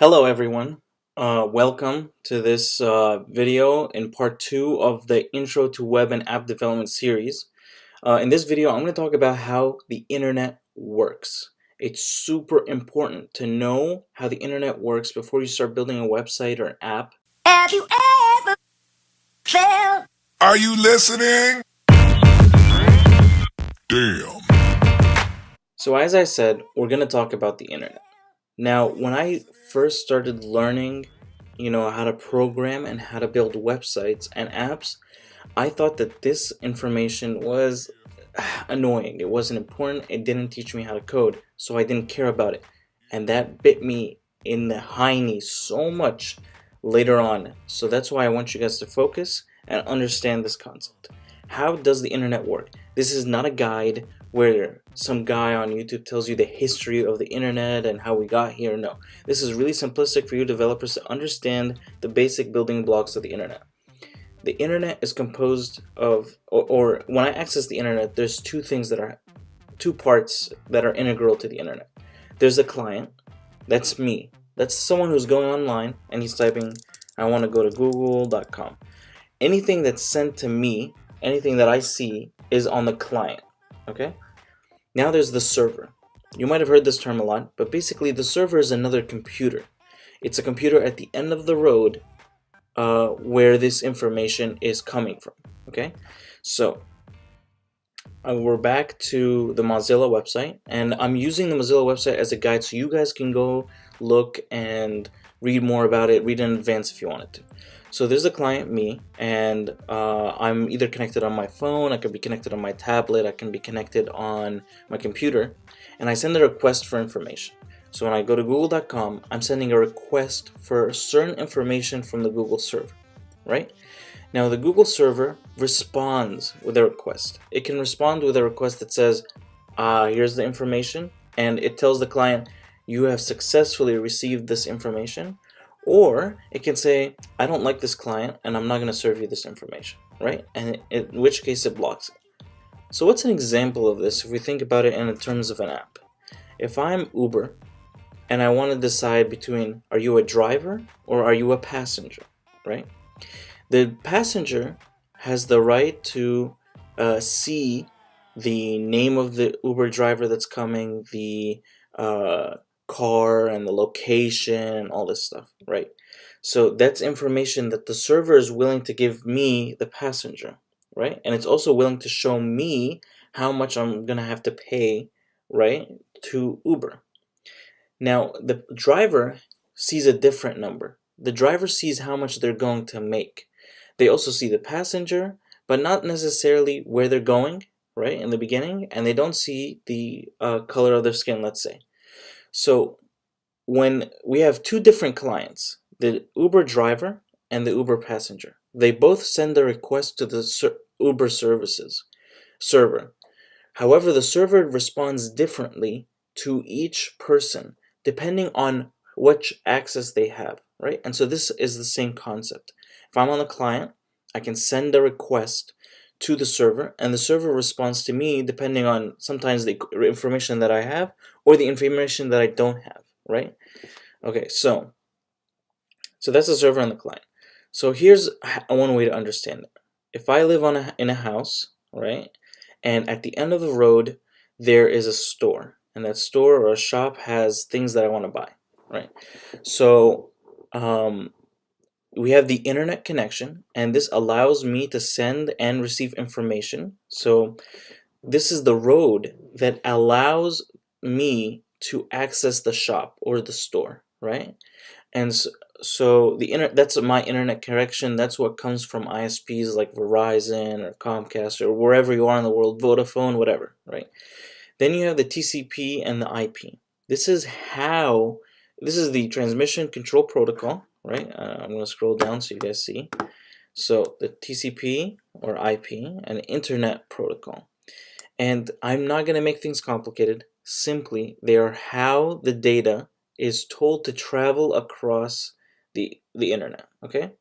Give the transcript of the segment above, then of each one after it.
Hello everyone, welcome to this video in part 2 of the Intro to Web and App Development series. In this video I'm going to talk about how the internet works. It's super important to know how the internet works before you start building a website or an app. Have you ever felt? Are you listening? Damn. So as I said, we're going to talk about the internet. Now, when I first started learning, how to program and how to build websites and apps, I thought that this information was annoying. It wasn't important. It didn't teach me how to code, so I didn't care about it. And that bit me in the hiney so much later on. So that's why I want you guys to focus and understand this concept. How does the internet work? This is not a guide where some guy on YouTube tells you the history of the internet and how we got here. No, this is really simplistic for you developers to understand the basic building blocks of the internet. The internet is composed of, or when I access the internet, there's two parts that are integral to the internet. There's the client, that's me. That's someone who's going online and he's typing, I want to go to google.com. Anything that's sent to me, anything that I see is on the client, okay? Now there's the server. You might have heard this term a lot, but basically the server is another computer. It's a computer at the end of the road where this information is coming from, okay? So we're back to the Mozilla website, and I'm using the Mozilla website as a guide so you guys can go look and read more about it, read in advance if you wanted to. So there's the client, me, and I'm either connected on my phone, I could be connected on my tablet, I can be connected on my computer, and I send a request for information. So when I go to google.com, I'm sending a request for certain information from the Google server, right? Now the Google server responds with a request. It can respond with a request that says, here's the information, and it tells the client, you have successfully received this information. Or it can say, I don't like this client and I'm not going to serve you this information, right? And in which case it blocks it. So what's an example of this if we think about it in terms of an app? If I'm Uber and I want to decide between, are you a driver or are you a passenger, right? The passenger has the right to see the name of the Uber driver that's coming, the car and the location and all this stuff, right? So that's information that the server is willing to give me, the passenger, right? And it's also willing to show me how much I'm gonna have to pay, right, to Uber. Now the driver sees a different number. The driver sees how much they're going to make. They also see the passenger, but not necessarily where they're going, right, in the beginning, and they don't see the color of their skin, let's say. So when we have two different clients, the Uber driver and the Uber passenger, they both send a request to the Uber services server. However, the server responds differently to each person depending on which access they have, right? And so this is the same concept. If I'm on the client, I can send a request to the server, and the server responds to me depending on sometimes the information that I have or the information that I don't have, right? Okay, so that's the server and the client. So here's one way to understand it. If I live in a house, right, and at the end of the road there is a store, and that store or a shop has things that I want to buy, right? So we have the internet connection, and this allows me to send and receive information. So this is the road that allows me to access the shop or the store, right? And so that's my internet connection. That's what comes from ISPs like Verizon or Comcast or wherever you are in the world, Vodafone, whatever, right? Then you have the TCP and the IP. This is the transmission control protocol, right? I'm going to scroll down so you guys see. So the TCP or IP, an internet protocol. And I'm not going to make things complicated. Simply, they are how the data is told to travel across the internet, okay?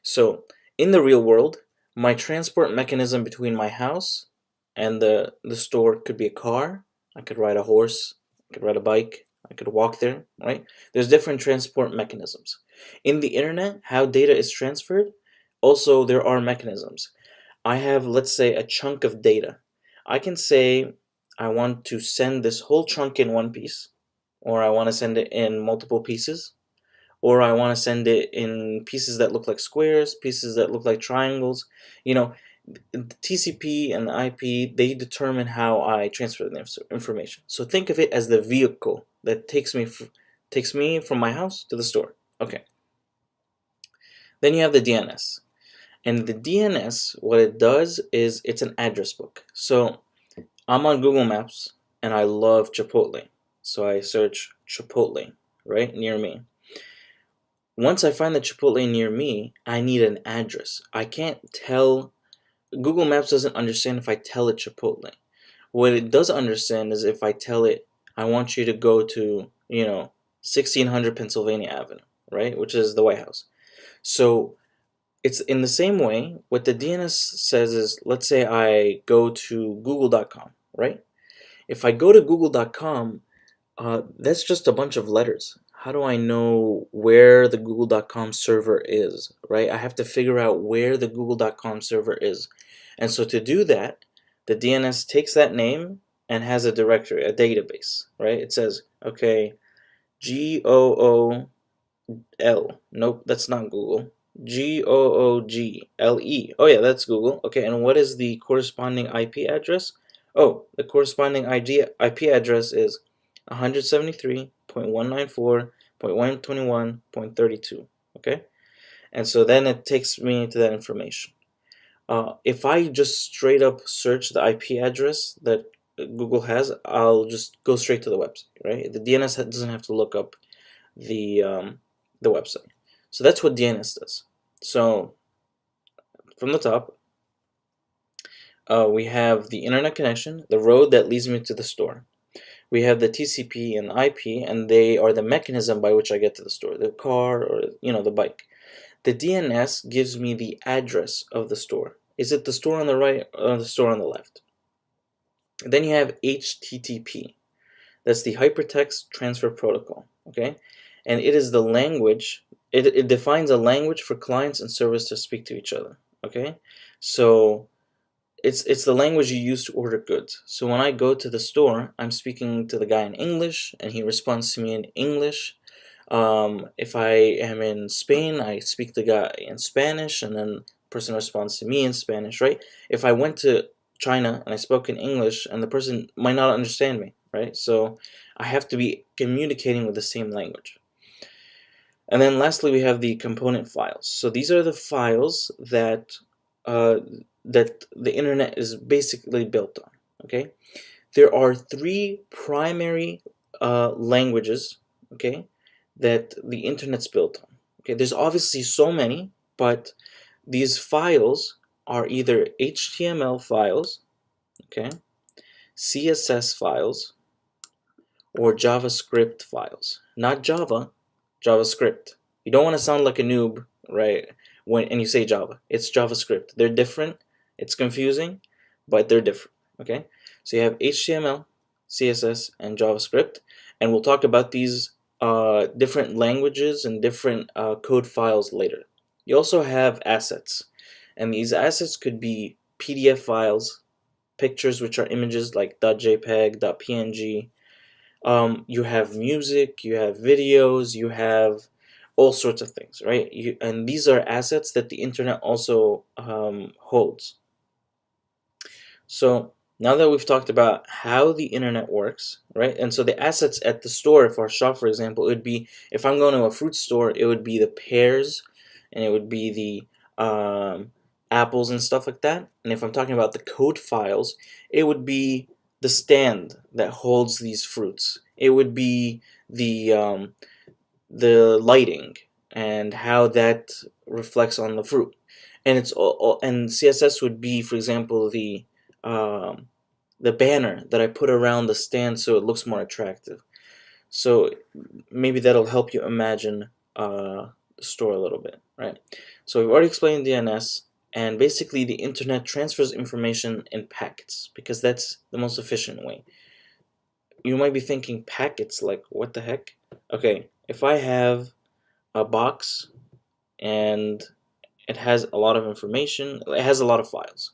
So in the real world, my transport mechanism between my house and the store could be a car. I could ride a horse. I could ride a bike. I could walk there, right? There's different transport mechanisms. In the internet, how data is transferred, also there are mechanisms. I have, let's say, a chunk of data. I can say I want to send this whole chunk in one piece, or I want to send it in multiple pieces, or I want to send it in pieces that look like squares, pieces that look like triangles. You know, the TCP and the IP, they determine how I transfer the information. So think of it as the vehicle that takes me from my house to the store. Okay. Then you have the DNS. And the DNS, what it does is it's an address book. So I'm on Google Maps and I love Chipotle. So I search Chipotle, right, near me. Once I find the Chipotle near me, I need an address. I can't tell, Google Maps doesn't understand if I tell it Chipotle. What it does understand is if I tell it, I want you to go to, 1600 Pennsylvania Avenue, right, which is the White House. So it's in the same way, what the DNS says is, let's say I go to google.com, right? If I go to google.com, that's just a bunch of letters. How do I know where the google.com server is, right? I have to figure out where the google.com server is. And so to do that, the DNS takes that name and has a directory, a database, right? It says, okay, GOOL. Nope, that's not Google. GOOGLE. Oh yeah, that's Google. Okay, and what is the corresponding IP address? Oh, the corresponding IP address is 173.194.121.32. Okay, and so then it takes me to that information. If I just straight up search the IP address that Google has, I'll just go straight to the website, right? The DNS doesn't have to look up the website. So that's what DNS does. So from the top, we have the internet connection, the road that leads me to the store. We have the TCP and IP, and they are the mechanism by which I get to the store, the car or the bike. The DNS gives me the address of the store. Is it the store on the right or the store on the left? And then you have HTTP. That's the Hypertext Transfer Protocol. Okay, and it is the language. It defines a language for clients and servers to speak to each other. Okay, so it's the language you use to order goods. So when I go to the store, I'm speaking to the guy in English, and he responds to me in English. If I am in Spain, I speak to the guy in Spanish, and then the person responds to me in Spanish, right? If I went to China and I spoke in English, and the person might not understand me, right? So I have to be communicating with the same language. And then lastly, we have the component files. So these are the files that that the internet is basically built on. Okay, there are three primary languages. Okay, that the internet's built on. Okay, there's obviously so many, but these files are either HTML files, okay, CSS files, or JavaScript files. Not Java, JavaScript. You don't want to sound like a noob, right? And you say Java, it's JavaScript. They're different. It's confusing, but they're different. Okay, so you have HTML, CSS, and JavaScript, and we'll talk about these different languages and different code files later. You also have assets, and these assets could be PDF files, pictures, which are images like .jpeg, .png. You have music, you have videos, you have all sorts of things, right? And these are assets that the internet also holds. So now that we've talked about how the internet works, right? And so the assets at the store, if our shop, for example, it would be, if I'm going to a fruit store, it would be the pears, and it would be the apples and stuff like that. And if I'm talking about the code files, it would be the stand that holds these fruits. It would be the lighting and how that reflects on the fruit. And it's all, and CSS would be, for example, the banner that I put around the stand so it looks more attractive. So maybe that'll help you imagine the store a little bit, right? So we've already explained DNS, and basically the internet transfers information in packets because that's the most efficient way. you might be thinking packets, like what the heck? Okay, if I have a box and it has a lot of information, it has a lot of files.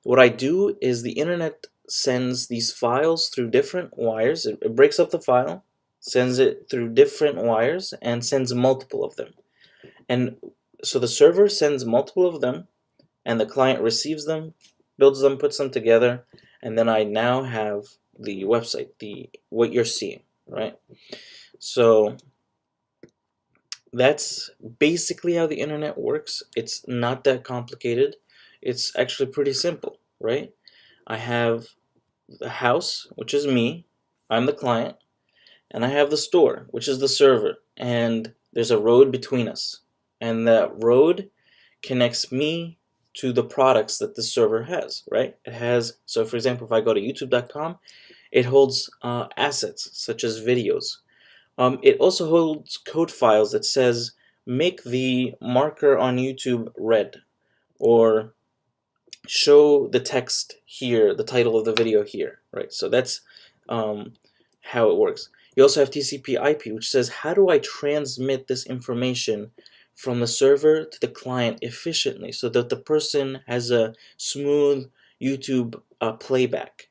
What I do is the internet sends these files through different wires. It breaks up the file, sends it through different wires, and sends multiple of them. And so the server sends multiple of them, and the client receives them, builds them, puts them together, and then I now have the website, the what you're seeing, right? So that's basically how the internet works. It's not that complicated. It's actually pretty simple, right? I have the house, which is me, I'm the client, and I have the store, which is the server, and there's a road between us. And that road connects me to the products that the server has, right? It has, so for example, if I go to youtube.com, it holds assets such as videos. It also holds code files that says, make the marker on YouTube red, or show the text here, the title of the video here, right? So that's how it works. You also have TCP/IP, which says, how do I transmit this information from the server to the client efficiently so that the person has a smooth YouTube playback.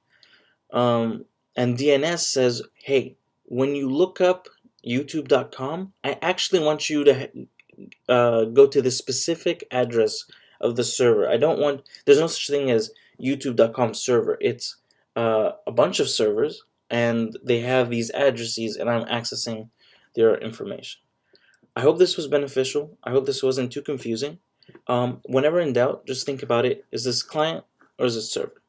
And DNS says, hey, when you look up youtube.com, I actually want you to go to the specific address of the server. I don't want, there's no such thing as youtube.com server. It's a bunch of servers, and they have these addresses, and I'm accessing their information. I hope this was beneficial. I hope this wasn't too confusing. Whenever in doubt, just think about it. Is this client or is this server?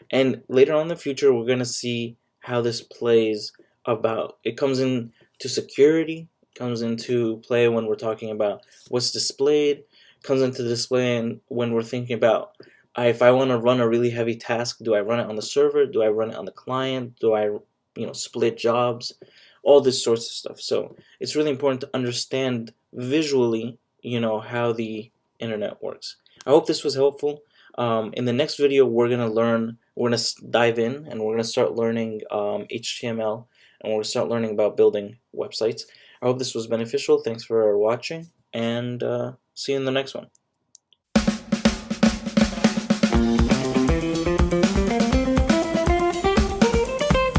And later on in the future, we're going to see how this plays about. It comes into security, comes into play when we're talking about what's displayed, comes into display and when we're thinking about, if I want to run a really heavy task, do I run it on the server? Do I run it on the client? Do I, split jobs? All this sorts of stuff. So it's really important to understand visually, how the internet works. I hope this was helpful. In the next video, we're gonna dive in, and we're gonna start learning HTML, and we're gonna start learning about building websites. I hope this was beneficial. Thanks for watching, and see you in the next one.